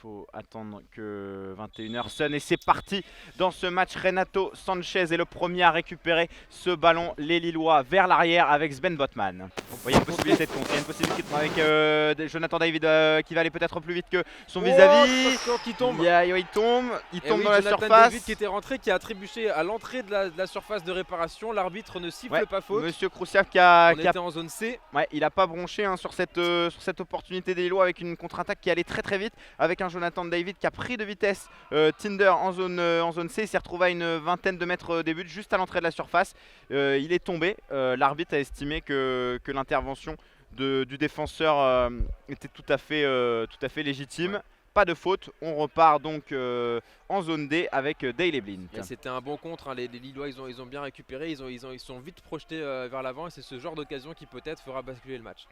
faut attendre que 21h sonne et c'est parti dans ce match. Renato Sanchez est le premier à récupérer ce ballon, les Lillois vers l'arrière avec Sven Botman. Il y a une possibilité de contre, il y a une possibilité de contre avec Jonathan David qui va aller peut-être plus vite que son vis-à-vis. Qui tombe. Il tombe Oui, dans la Jonathan surface. David qui était rentré, qui a trébuché à l'entrée de la surface de réparation. L'arbitre ne siffle pas faute. Monsieur Kroussiak qui était en zone C. Ouais, il n'a pas bronché sur cette opportunité des Lillois avec une contre-attaque qui allait très vite avec un Jonathan David qui a pris de vitesse Tinder en zone C. Il s'est retrouvé à une vingtaine de mètres des buts juste à l'entrée de la surface. Il est tombé. L'arbitre a estimé que l'intervention du défenseur était tout à fait légitime. Ouais. Pas de faute, on repart donc en zone D avec Daley Blind. C'était un bon contre, hein. Les Lillois ils ont bien récupéré, ils sont vite projetés vers l'avant et c'est ce genre d'occasion qui peut-être fera basculer le match.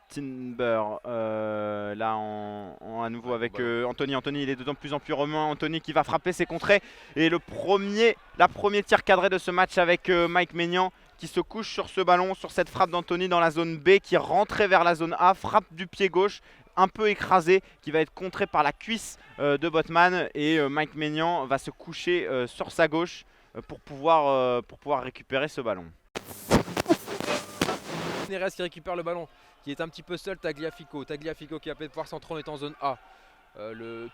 Timber là à nouveau avec Anthony. Anthony il est de plus en plus romain. Anthony qui va frapper ses contrées et la première tir cadré de ce match avec Mike Maignan qui se couche sur ce ballon, sur cette frappe d'Anthony dans la zone B qui rentrait vers la zone A, frappe du pied gauche un peu écrasé qui va être contré par la cuisse de Botman et Mike Maignan va se coucher sur sa gauche pour pouvoir récupérer ce ballon. Neres qui récupère le ballon, qui est un petit peu seul. Tagliafico qui va peut-être pouvoir centrer, on est en zone A,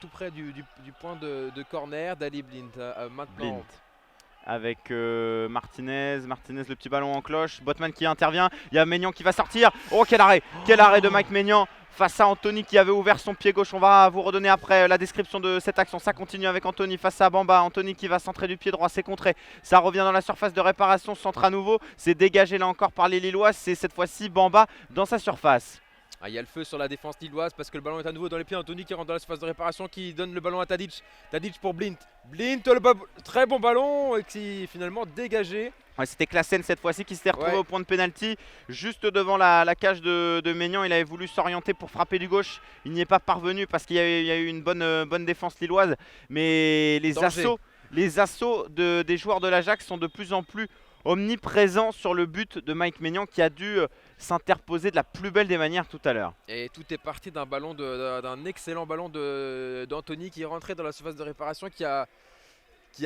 tout près du point de corner. Daley Blind maintenant. Blind. Avec Martinez, le petit ballon en cloche, Botman qui intervient, il y a Maignan qui va sortir. Oh quel arrêt de Mike Maignan face à Anthony qui avait ouvert son pied gauche. On va vous redonner après la description de cette action. Ça continue avec Anthony face à Bamba. Anthony qui va centrer du pied droit, c'est contré. Ça revient dans la surface de réparation, centre à nouveau. C'est dégagé là encore par les Lillois. C'est cette fois-ci Bamba dans sa surface. Il y a le feu sur la défense lilloise parce que le ballon est à nouveau dans les pieds. Anthony qui rentre dans la surface de réparation, qui donne le ballon à Tadic. Tadic pour Blind. Blind, très bon ballon et qui finalement dégagé. Ouais, c'était Classen cette fois-ci qui s'est retrouvé au point de pénalty, juste devant la cage de Maignan. Il avait voulu s'orienter pour frapper du gauche. Il n'y est pas parvenu parce qu'il y a eu une bonne défense lilloise. Mais les assauts des joueurs de l'Ajax sont de plus en plus omniprésent sur le but de Mike Maignan qui a dû s'interposer de la plus belle des manières tout à l'heure. Et tout est parti d'un excellent ballon d'Anthony qui est rentré dans la surface de réparation, qui a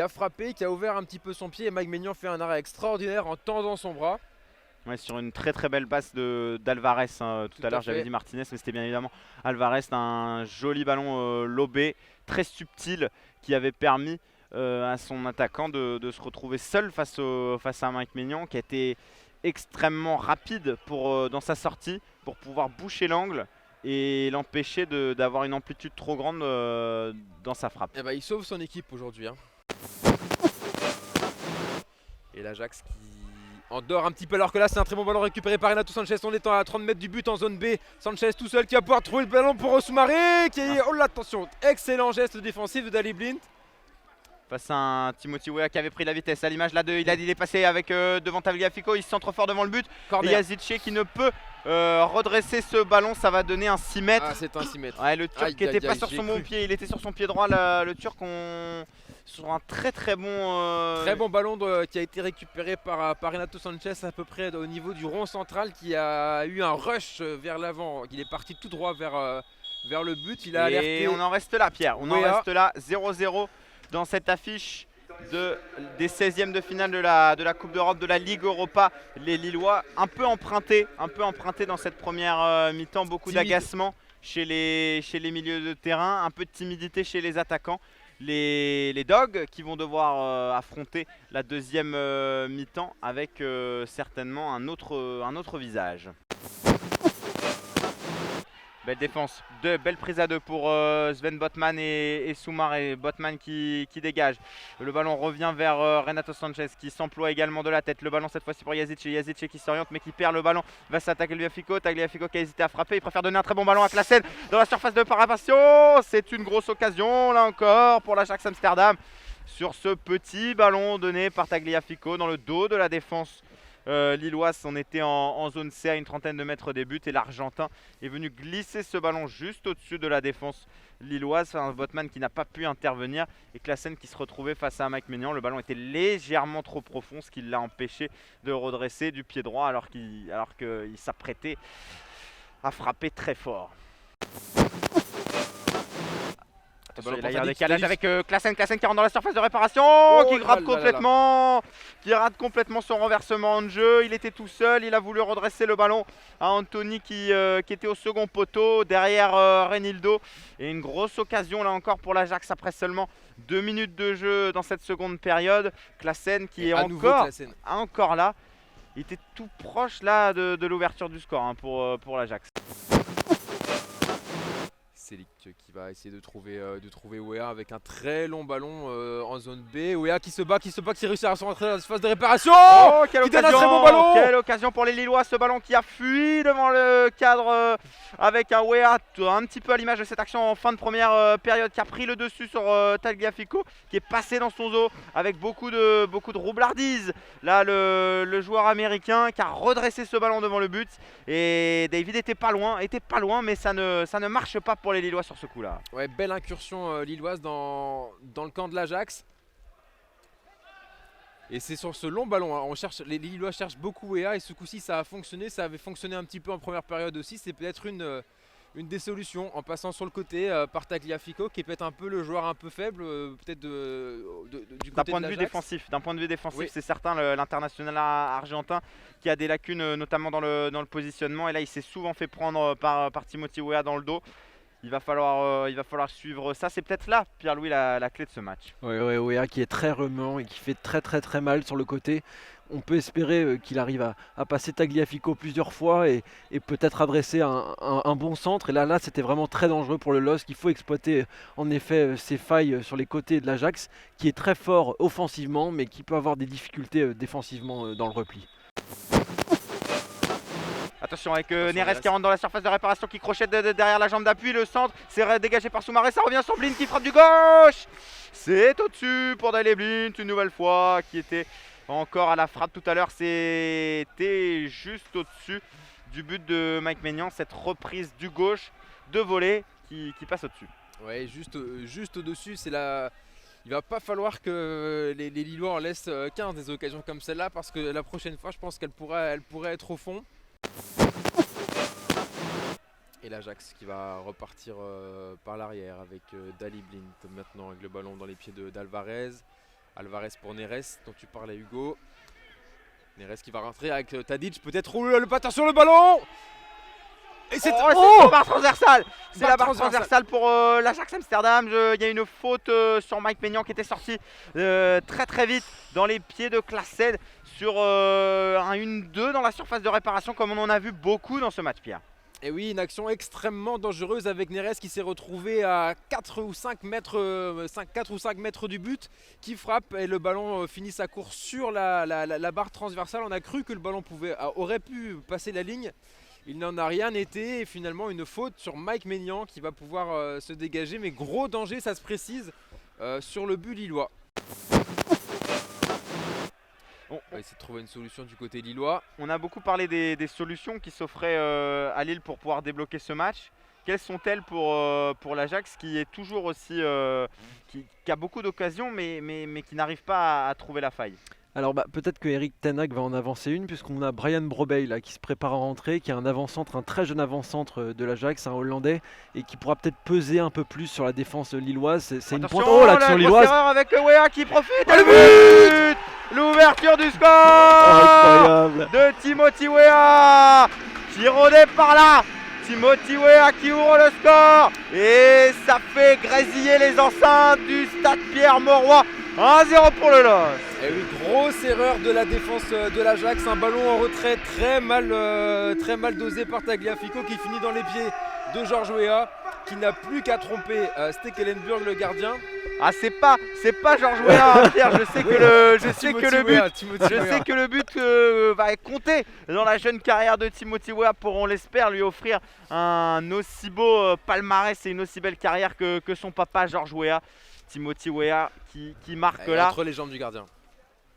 frappé, qui a ouvert un petit peu son pied et Mike Maignan fait un arrêt extraordinaire en tendant son bras. Ouais, sur une très belle passe d'Alvarez tout à l'heure. J'avais dit Martinez mais c'était bien évidemment Alvarez. Un joli ballon lobé, très subtil qui avait permis à son attaquant de se retrouver seul face à Mike Maignan qui a été extrêmement rapide dans sa sortie pour pouvoir boucher l'angle et l'empêcher d'avoir une amplitude trop grande dans sa frappe. Et il sauve son équipe aujourd'hui, hein. Et l'Ajax qui endort un petit peu alors que là c'est un très bon ballon récupéré par Renato Sanchez. On est à 30 mètres du but en zone B. Sanchez tout seul qui va pouvoir trouver le ballon pour Soumaré oh là, attention, excellent geste défensif de Daley Blind. Face à un Timothy Weah qui avait pris la vitesse. À l'image là, il est passé avec devant Tagliafico. Il se centre fort devant le but. Et il y a Zicché qui ne peut redresser ce ballon. Ça va donner un 6 mètres. Ah, c'est un 6 mètres. Ouais, le Turc qui n'était pas sur son bon pied. Il était sur son pied droit. Le Turc sur un très bon. Très bon ballon qui a été récupéré par Renato Sanchez à peu près au niveau du rond central, qui a eu un rush vers l'avant. Il est parti tout droit vers le but. Il a alerté. Et on en reste là, Pierre. On en reste là. 0-0. Dans cette affiche des 16e de finale de la Coupe d'Europe, de la Ligue Europa, les Lillois un peu empruntés dans cette première mi-temps, beaucoup d'agacement chez les milieux de terrain, un peu de timidité chez les attaquants. Les Dogs qui vont devoir affronter la deuxième mi-temps avec certainement un autre visage. Belle défense, belle prise à deux pour Sven Botman et Soumaré. Botman qui dégage. Le ballon revient vers Renato Sanchez qui s'emploie également de la tête. Le ballon cette fois-ci pour Yazice qui s'oriente mais qui perd le ballon. Va s'attaquer Tagliafico. Tagliafico qui a hésité à frapper. Il préfère donner un très bon ballon à Classen dans la surface de réparation. C'est une grosse occasion là encore pour l'Ajax Amsterdam. Sur ce petit ballon donné par Tagliafico dans le dos de la défense lilloise. On était en zone C à une trentaine de mètres des buts et l'Argentin est venu glisser ce ballon juste au-dessus de la défense lilloise. Un Botman qui n'a pas pu intervenir et Classen qui se retrouvait face à Mike Maignan. Le ballon était légèrement trop profond, ce qui l'a empêché de redresser du pied droit alors qu'il s'apprêtait à frapper très fort. ballon il pour y a un Tadic, décalage Tadic. avec Klaassen qui rentre dans la surface de réparation, qui là rate là là là. complètement, qui rate complètement son renversement de jeu. Il était tout seul, il a voulu redresser le ballon à Anthony qui était au second poteau derrière Renildo. Et une grosse occasion là encore pour l'Ajax après seulement 2 minutes de jeu dans cette seconde période. Klaassen qui est À nouveau Klaassen. encore là. Il était tout proche là de l'ouverture du score hein, pour l'Ajax. Selic qui va essayer de trouver Wea avec un très long ballon en zone B. Wea qui se bat, qui réussit à rentrer dans la phase de réparation. Oh, quelle qui donne un occasion, très bon ballon. quelle occasion pour les Lillois, ce ballon qui a fui devant le cadre avec un Wea un petit peu à l'image de cette action en fin de première période qui a pris le dessus sur Tagliafico, qui est passé dans son dos avec beaucoup de roublardise. Là le joueur américain qui a redressé ce ballon devant le but et David était pas loin mais ça ne marche pas pour les Lillois sur ce coup là. Ouais, belle incursion lilloise dans le camp de l'Ajax. Et c'est sur ce long ballon, hein, les Lillois cherchent beaucoup Wea et ce coup-ci ça a fonctionné, ça avait fonctionné un petit peu en première période aussi. C'est peut-être une des solutions en passant sur le côté par Tagliafico qui est peut-être un peu le joueur un peu faible, peut-être du côté de l'Ajax. D'un point de vue défensif, Oui. c'est certain, l'international argentin qui a des lacunes notamment dans le positionnement. Et là, il s'est souvent fait prendre par Timothy Weah dans le dos. Il va falloir suivre ça. C'est peut-être là, Pierre-Louis, la clé de ce match. Ouais, Wea qui est très remuant et qui fait très mal sur le côté. On peut espérer qu'il arrive à passer Tagliafico plusieurs fois et peut-être adresser un bon centre. Et là c'était vraiment très dangereux pour le LOSC. Il faut exploiter en effet ces failles sur les côtés de l'Ajax, qui est très fort offensivement, mais qui peut avoir des difficultés défensivement dans le repli. Attention avec Neres qui rentre dans la surface de réparation, qui crochette derrière la jambe d'appui. Le centre, c'est dégagé par Soumaré. Ça revient sur Blind qui frappe du gauche. C'est au-dessus pour Daley Blind une nouvelle fois, qui était encore à la frappe tout à l'heure. C'était juste au-dessus du but de Mike Maignan. Cette reprise du gauche de volée qui passe au-dessus. Ouais, juste au-dessus, c'est la... Il va pas falloir que les Lillois en laissent 15 des occasions comme celle-là, parce que la prochaine fois, je pense qu'elle pourrait être au fond. Et l'Ajax qui va repartir par l'arrière avec Daley Blind maintenant avec le ballon dans les pieds d'Alvarez. Alvarez pour Neres dont tu parlais, Hugo. Neres qui va rentrer avec Tadic, peut-être le patin sur le ballon. Et c'est la barre transversale. C'est la barre transversale pour l'Ajax Amsterdam. Il y a une faute sur Mike Maignan qui était sorti très vite dans les pieds de Klaassen sur un 1-2 dans la surface de réparation, comme on en a vu beaucoup dans ce match, Pierre. Et oui, une action extrêmement dangereuse avec Neres qui s'est retrouvé à 4 ou 5 mètres du but, qui frappe et le ballon finit sa course sur la barre transversale. On a cru que le ballon aurait pu passer la ligne. Il n'en a rien été et finalement une faute sur Mike Maignan qui va pouvoir se dégager. Mais gros danger, ça se précise, sur le but lillois. On va essayer de trouver une solution du côté lillois. On a beaucoup parlé des solutions qui s'offraient à Lille pour pouvoir débloquer ce match. Quelles sont-elles pour l'Ajax qui est toujours aussi qui a beaucoup d'occasions mais qui n'arrive pas à trouver la faille? Alors peut-être que Erik ten Hag va en avancer une, puisqu'on a Brian Brobey là, qui se prépare à rentrer, qui est un avant-centre, un très jeune avant-centre de l'Ajax, un Hollandais, et qui pourra peut-être peser un peu plus sur la défense lilloise. C'est une pointe. Oh, l'action lilloise! Erreur avec Weah qui profite. Le but! L'ouverture du score de Timothy Weah, tiré par là. Timothy Weah qui ouvre le score et ça fait grésiller les enceintes du stade Pierre-Mauroy. 1-0 pour le LOSC. Et oui, grosse erreur de la défense de l'Ajax, un ballon en retrait très mal dosé par Tagliafico qui finit dans les pieds de George Weah, qui n'a plus qu'à tromper Stekelenburg le gardien. Ah, c'est pas George Weah, Pierre. Je sais que le but va compter dans la jeune carrière de Timothy Weah pour, on l'espère, lui offrir un aussi beau palmarès et une aussi belle carrière que son papa George Weah. Timothy Weah qui marque là entre les jambes du gardien.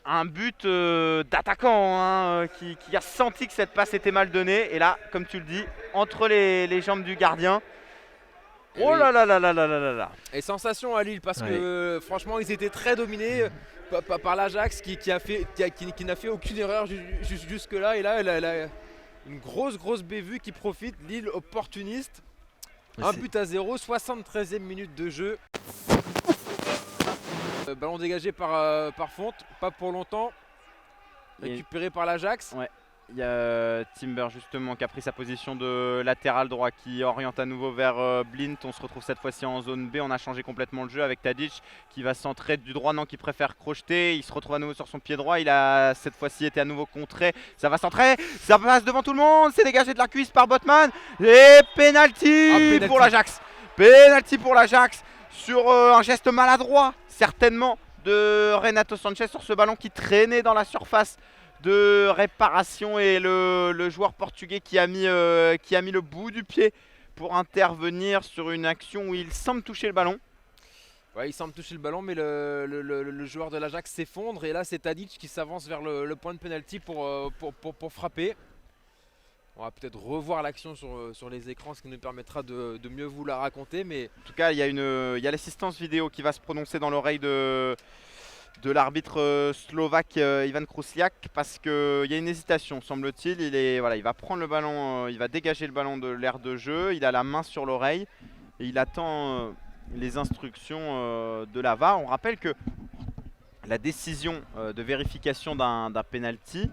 Un but d'attaquant qui a senti que cette passe était mal donnée. Et là, comme tu le dis, entre les jambes du gardien. Oh oui. Là. Et sensation à Lille parce que franchement ils étaient très dominés par l'Ajax qui n'a fait aucune erreur jusque là. Et là elle a une grosse bévue qui profite. Lille opportuniste. Un but à 0, 73e minute de jeu. Ballon dégagé par Fonte, pas pour longtemps. Récupéré par l'Ajax. Ouais. Il y a Timber justement qui a pris sa position de latéral droit, qui oriente à nouveau vers Blint. On se retrouve cette fois-ci en zone B. On a changé complètement le jeu avec Tadic qui va centrer du droit, non, qui préfère crocheter. Il se retrouve à nouveau sur son pied droit. Il a cette fois-ci été à nouveau contré. Ça va centrer, ça passe devant tout le monde. C'est dégagé de la cuisse par Botman. Et penalty pour l'Ajax. Penalty pour l'Ajax sur un geste maladroit certainement de Renato Sanchez sur ce ballon qui traînait dans la surface de réparation, et le joueur portugais qui a mis le bout du pied pour intervenir sur une action où il semble toucher le ballon. Ouais, il semble toucher le ballon, mais le joueur de l'Ajax s'effondre, et là c'est Tadic qui s'avance vers le point de pénalty pour frapper. On va peut-être revoir l'action sur les écrans, ce qui nous permettra de mieux vous la raconter. Mais en tout cas, il y a l'assistance vidéo qui va se prononcer dans l'oreille de l'arbitre slovaque Ivan Krusiak, parce qu'il y a une hésitation, semble-t-il. Il va prendre le ballon, il va dégager le ballon de l'aire de jeu, il a la main sur l'oreille et il attend les instructions de la VAR. On rappelle que la décision de vérification d'un penalty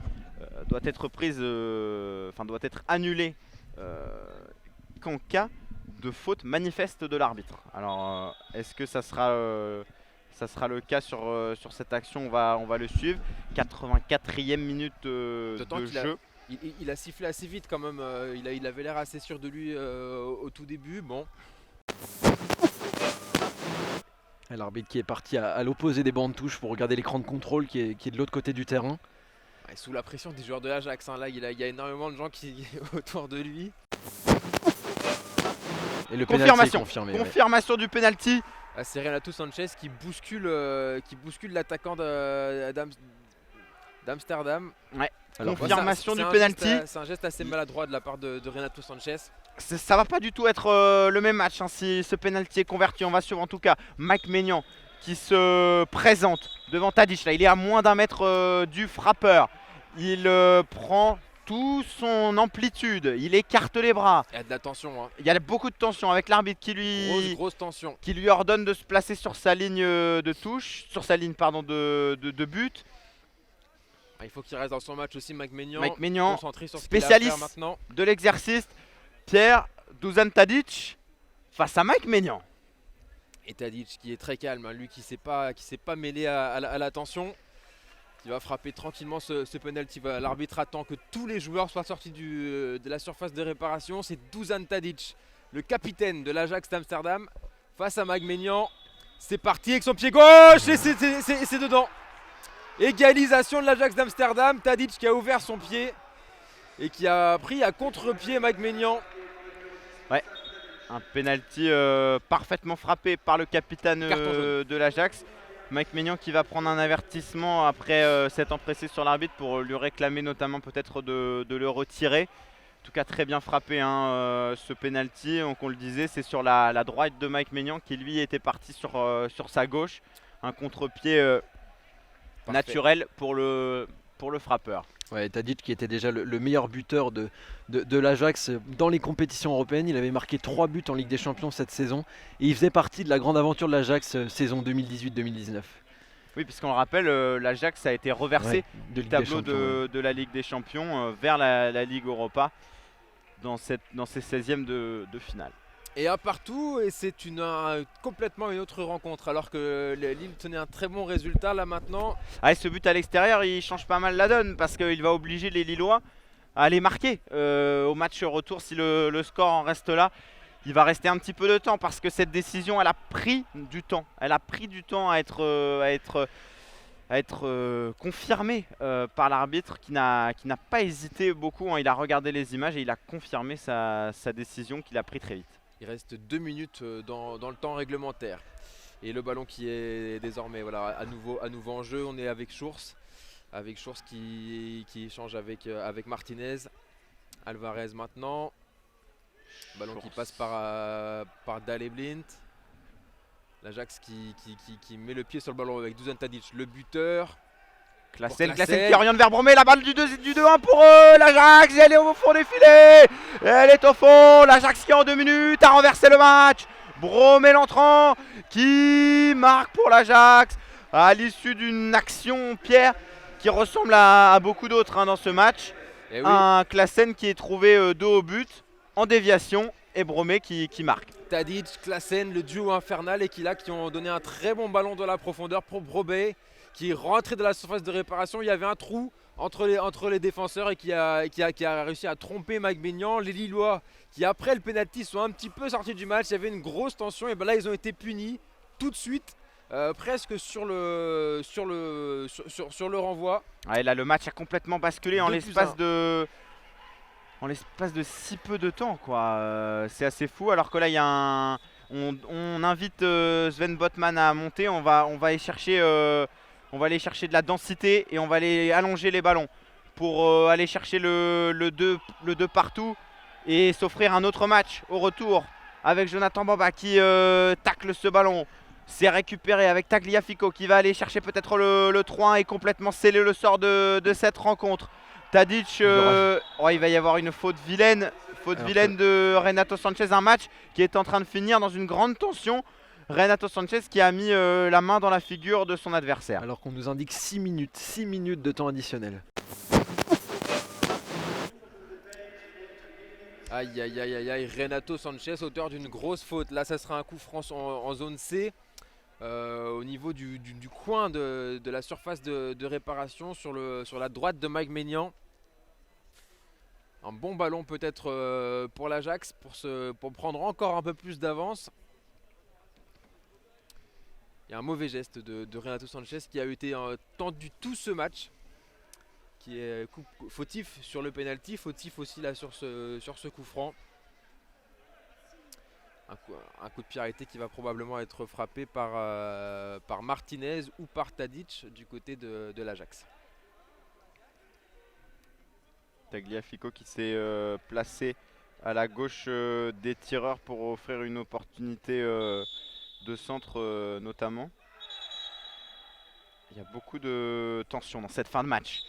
doit être prise, doit être annulée qu'en cas de faute manifeste de l'arbitre. Alors est-ce que ça sera le cas sur cette action? On va le suivre. 84e minute de jeu. Il a sifflé assez vite quand même. Il avait l'air assez sûr de lui au tout début. Bon. L'arbitre qui est parti à l'opposé des bancs de touche pour regarder l'écran de contrôle qui est de l'autre côté du terrain. Ouais, sous la pression des joueurs de l'Ajax. Là, il y a énormément de gens qui autour de lui. Et le confirmation du penalty. C'est Renato Sanchez qui bouscule l'attaquant d'Amsterdam. Ouais. Alors, confirmation du penalty. C'est un geste assez maladroit de la part de Renato Sanchez. Ça va pas du tout être le même match si ce penalty est converti. On va suivre en tout cas Mike Maignan qui se présente devant Tadic. Là, il est à moins d'un mètre du frappeur. Il prend toute son amplitude, il écarte les bras. Il y a de la tension. Il y a beaucoup de tension avec l'arbitre qui grosse tension, qui lui ordonne de se placer sur sa ligne de touche, sur sa ligne de but. Il faut qu'il reste dans son match aussi, Mike Maignan, concentré sur spécialiste maintenant de l'exercice. Pierre Dusan Tadic face à Mike Maignan. Et Tadic qui est très calme, lui qui s'est pas mêlé à la tension. Il va frapper tranquillement ce penalty. L'arbitre attend que tous les joueurs soient sortis de la surface de réparation. C'est Dusan Tadic, le capitaine de l'Ajax d'Amsterdam, face à Mike Maignan. C'est parti avec son pied gauche et c'est dedans. Égalisation de l'Ajax d'Amsterdam. Tadic qui a ouvert son pied et qui a pris à contre-pied Mike Maignan. Ouais, un penalty parfaitement frappé par le capitaine de l'Ajax. Mike Maignan qui va prendre un avertissement après s'être empressé sur l'arbitre pour lui réclamer notamment peut-être de le retirer. En tout cas très bien frappé ce penalty. Donc on le disait, c'est sur la droite de Mike Maignan qui lui était parti sur sa gauche. Un contre-pied naturel pour le frappeur. Ouais, Tadic qui était déjà le meilleur buteur de l'Ajax dans les compétitions européennes. Il avait marqué 3 buts en Ligue des Champions cette saison. Et il faisait partie de la grande aventure de l'Ajax saison 2018-2019. Oui, puisqu'on le rappelle, l'Ajax a été reversé du tableau de la Ligue des Champions vers la Ligue Europa dans ces 16e de finale. Et un partout, et c'est complètement une autre rencontre, alors que Lille tenait un très bon résultat là maintenant. Ah, et ce but à l'extérieur, il change pas mal la donne parce qu'il va obliger les Lillois à aller marquer au match retour. Si le score en reste là, il va rester un petit peu de temps parce que cette décision, elle a pris du temps. Elle a pris du temps à être confirmée par l'arbitre qui n'a pas hésité beaucoup. Il a regardé les images et il a confirmé sa décision qu'il a pris très vite. Il reste 2 minutes dans le temps réglementaire. Et le ballon qui est désormais à nouveau en jeu. On est avec Schurz. Qui échange avec Martinez. Alvarez maintenant. Ballon qui passe par Daley Blind. L'Ajax qui met le pied sur le ballon avec Dusan Tadic, le buteur. Classen Classen. qui oriente vers Bromé, la balle du 2-1 pour l'Ajax, elle est au fond des filets, elle est au fond, l'Ajax qui en 2 minutes a renversé le match. Bromé l'entrant qui marque pour l'Ajax à l'issue d'une action, Pierre, qui ressemble à beaucoup d'autres dans ce match. Et oui, Un Classen qui est trouvé dos au but en déviation et Bromé qui marque. Tadic, Classen, le duo infernal et qui ont donné un très bon ballon dans la profondeur pour Bromé qui est rentré dans la surface de réparation. Il y avait un trou entre les défenseurs et qui a réussi à tromper Mike Maignan. Les Lillois qui après le penalty sont un petit peu sortis du match. Il y avait une grosse tension et ben là ils ont été punis tout de suite. Presque sur le renvoi. Ouais, là le match a complètement basculé en 2+1. l'espace de si peu de temps quoi. C'est assez fou alors que là il y a on invite Sven Botman à monter, on va aller chercher de la densité et on va aller allonger les ballons pour aller chercher le 2 partout et s'offrir un autre match au retour avec Jonathan Bamba qui tacle ce ballon. C'est récupéré avec Tagliafico qui va aller chercher peut-être le 3-1 et complètement sceller le sort de cette rencontre. Tadic, il va y avoir une faute vilaine de Renato Sanchez, un match qui est en train de finir dans une grande tension. Renato Sanchez qui a mis la main dans la figure de son adversaire. Alors qu'on nous indique 6 minutes de temps additionnel. Aïe aïe aïe aïe aïe, Renato Sanchez, auteur d'une grosse faute. Là ça sera un coup franc en zone C. Au niveau du coin de la surface de réparation sur la droite de Mike Maignan. Un bon ballon peut-être pour l'Ajax pour prendre encore un peu plus d'avance. Il y a un mauvais geste de Renato Sanchez qui a été tendu tout ce match. Qui est fautif sur le penalty, fautif aussi là sur ce coup franc. Un coup de pied arrêté qui va probablement être frappé par Martinez ou par Tadic du côté de l'Ajax. Tagliafico qui s'est placé à la gauche des tireurs pour offrir une opportunité de centre notamment. Il y a beaucoup de tension dans cette fin de match.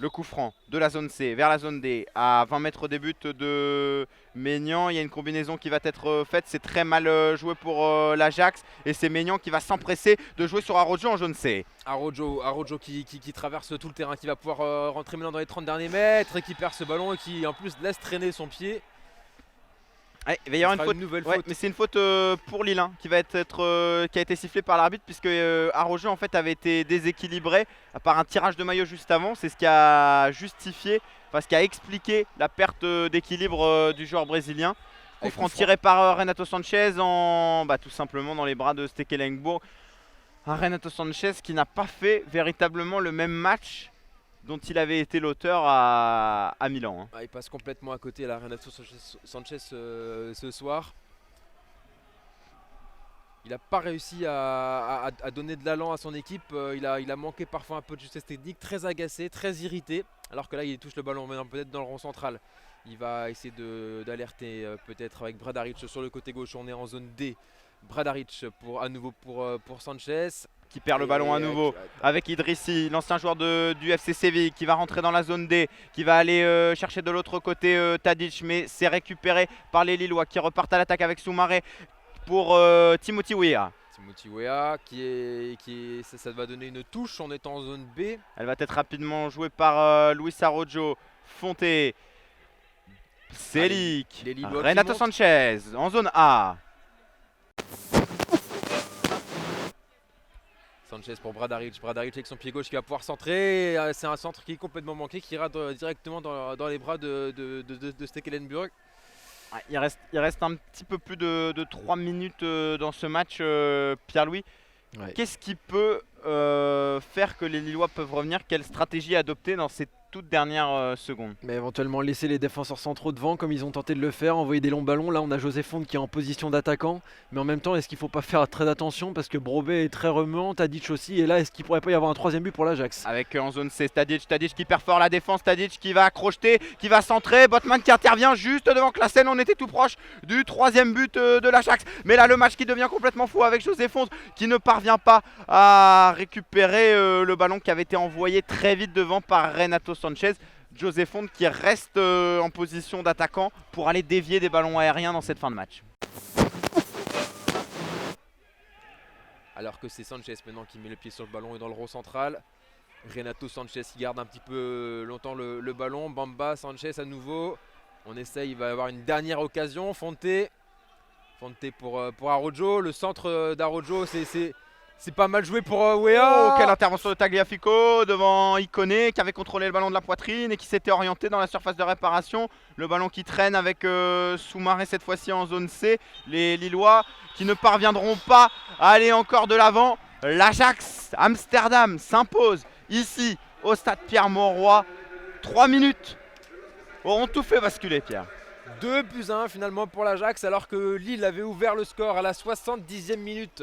Le coup franc de la zone C vers la zone D à 20 mètres des buts de Maignan. Il y a une combinaison qui va être faite. C'est très mal joué pour l'Ajax. Et c'est Maignan qui va s'empresser de jouer sur Araujo en zone C. Araujo qui traverse tout le terrain, qui va pouvoir rentrer maintenant dans les 30 derniers mètres et qui perd ce ballon et qui en plus laisse traîner son pied. Ouais, il va y avoir une nouvelle faute. Mais c'est une faute pour Lille qui a été sifflée par l'arbitre puisque Araujo en fait avait été déséquilibré par un tirage de maillot juste avant. C'est ce qui a justifié, ce qui a expliqué la perte d'équilibre du joueur brésilien. Coup franc tiré par Renato Sanchez tout simplement dans les bras de Stekelenburg. Un Renato Sanchez qui n'a pas fait véritablement le même match dont il avait été l'auteur à Milan. Il passe complètement à côté là, Renato Sanchez ce soir. Il n'a pas réussi à donner de l'allant à son équipe. Il a manqué parfois un peu de justesse technique, très agacé, très irrité. Alors que là il touche le ballon maintenant peut-être dans le rond central. Il va essayer d'alerter peut-être avec Bradaric sur le côté gauche. On est en zone D. Bradaric à nouveau pour Sanchez. Qui perd le ballon à nouveau avec Idrissi, l'ancien joueur du FC Séville qui va rentrer dans la zone D, qui va aller chercher de l'autre côté Tadic, mais c'est récupéré par les Lillois qui repartent à l'attaque avec Soumaré pour Timothy Weah. Timothy Weah ça va donner une touche en étant en zone B. Elle va être rapidement jouée par Luis Araujo, Fonté, Selic, Renato Sanchez en zone A. Sanchez pour Bradaric avec son pied gauche qui va pouvoir centrer. C'est un centre qui est complètement manqué, qui ira directement dans les bras de Stekelenburg. Il reste un petit peu plus de 3 minutes dans ce match, Pierre-Louis. Ouais. Qu'est-ce qui peut faire que les Lillois peuvent revenir? Quelle stratégie adopter dans ces toutes dernières secondes. Mais éventuellement laisser les défenseurs centraux devant comme ils ont tenté de le faire, envoyer des longs ballons. Là on a José Fonte qui est en position d'attaquant, mais en même temps est-ce qu'il ne faut pas faire très attention parce que Brobbey est très remuant, Tadic aussi, et là est-ce qu'il pourrait pas y avoir un troisième but pour l'Ajax? Avec en zone C, Tadic qui perd fort la défense, Tadic qui va crocheter, qui va centrer, Botman qui intervient juste devant Classen. On était tout proche du troisième but de l'Ajax, mais là le match qui devient complètement fou avec José Fonte qui ne parvient pas à récupérer le ballon qui avait été envoyé très vite devant par Renato Sanchez. José Fonte qui reste en position d'attaquant pour aller dévier des ballons aériens dans cette fin de match. Alors que c'est Sanchez maintenant qui met le pied sur le ballon et dans le rond central. Renato Sanchez qui garde un petit peu longtemps le ballon. Bamba, Sanchez à nouveau. On essaye, il va y avoir une dernière occasion. Fonte pour Araujo. Le centre d'Araujo, c'est pas mal joué pour Weah. Oh, quelle intervention de Tagliafico devant Ikoné qui avait contrôlé le ballon de la poitrine et qui s'était orienté dans la surface de réparation. Le ballon qui traîne avec Soumaré cette fois-ci en zone C. Les Lillois qui ne parviendront pas à aller encore de l'avant. L'Ajax Amsterdam s'impose ici au stade Pierre-Mauroy. 3 minutes auront tout fait basculer, Pierre. 2-1 finalement pour l'Ajax alors que Lille avait ouvert le score à la 70e minute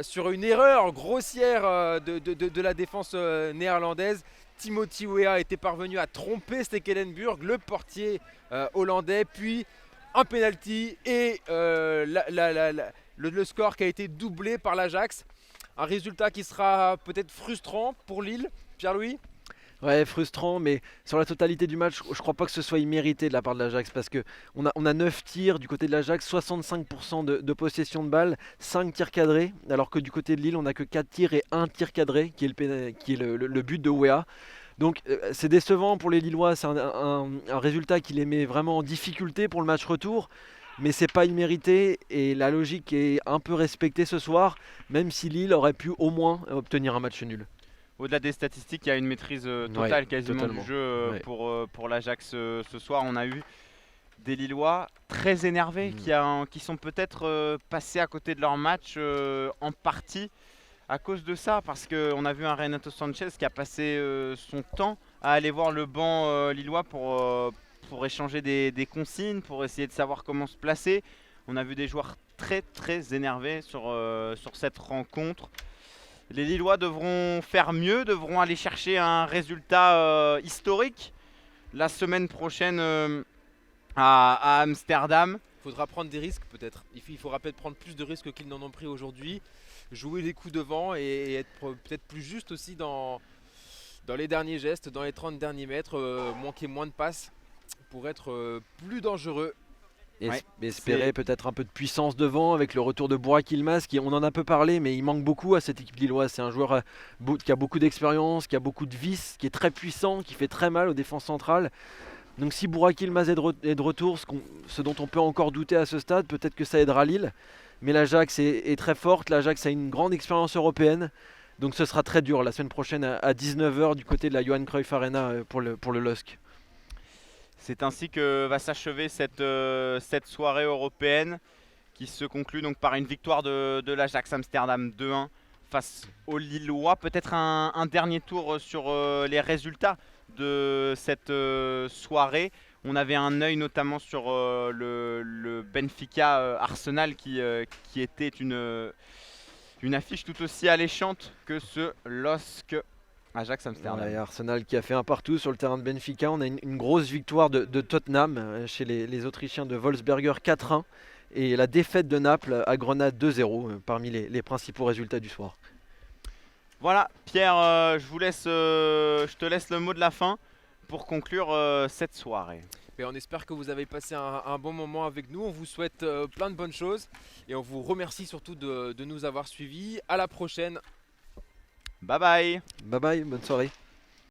sur une erreur grossière de la défense néerlandaise. Timothy Weah était parvenu à tromper Stekelenburg, le portier hollandais, puis un penalty et le score qui a été doublé par l'Ajax. Un résultat qui sera peut-être frustrant pour Lille, Pierre-Louis. Ouais, frustrant, mais sur la totalité du match, je crois pas que ce soit immérité de la part de l'Ajax parce que on a 9 tirs du côté de l'Ajax, 65% de possession de balle, 5 tirs cadrés, alors que du côté de Lille, on a que 4 tirs et 1 tir cadré qui est le but de Weah. Donc c'est décevant pour les Lillois, c'est un résultat qui les met vraiment en difficulté pour le match retour. Mais c'est pas immérité et la logique est un peu respectée ce soir, même si Lille aurait pu au moins obtenir un match nul. Au-delà des statistiques, il y a une maîtrise totale Ouais, quasiment totalement. du jeu Ouais. pour l'Ajax ce soir. On a eu des Lillois très énervés qui sont peut-être passés à côté de leur match en partie à cause de ça. Parce qu'on a vu un Renato Sanchez qui a passé son temps à aller voir le banc lillois pour échanger des consignes, pour essayer de savoir comment se placer. On a vu des joueurs très énervés sur cette rencontre. Les Lillois devront faire mieux, devront aller chercher un résultat historique la semaine prochaine à Amsterdam. Il faudra prendre des risques peut-être. Il faudra peut-être prendre plus de risques qu'ils n'en ont pris aujourd'hui. Jouer les coups devant et être peut-être plus juste aussi dans les derniers gestes, dans les 30 derniers mètres. Manquer moins de passes pour être plus dangereux. Espérer peut-être un peu de puissance devant avec le retour de Burak Yilmaz qui, on en a peu parlé, mais il manque beaucoup à cette équipe lilloise. C'est un joueur qui a beaucoup d'expérience, qui a beaucoup de vis, qui est très puissant, qui fait très mal aux défenses centrales. Donc si Burak Yilmaz est de retour, ce dont on peut encore douter à ce stade, peut-être que ça aidera Lille. Mais l'Ajax est très forte, l'Ajax a une grande expérience européenne. Donc ce sera très dur la semaine prochaine à 19h du côté de la Johan Cruyff Arena pour le LOSC. C'est ainsi que va s'achever cette soirée européenne qui se conclut donc par une victoire de l'Ajax Amsterdam 2-1 face aux Lillois. Peut-être un dernier tour sur les résultats de cette soirée. On avait un œil notamment sur le Benfica Arsenal qui était une affiche tout aussi alléchante que ce LOSC Ajax Amsterdam. Ouais, Arsenal qui a fait un partout sur le terrain de Benfica. On a une grosse victoire de Tottenham chez les Autrichiens de Wolfsberger 4-1 et la défaite de Naples à Grenade 2-0 parmi les principaux résultats du soir. Voilà, Pierre, je te laisse le mot de la fin pour conclure cette soirée. Et on espère que vous avez passé un bon moment avec nous. On vous souhaite plein de bonnes choses et on vous remercie surtout de nous avoir suivis. À la prochaine. Bye bye. Bye bye, bonne soirée.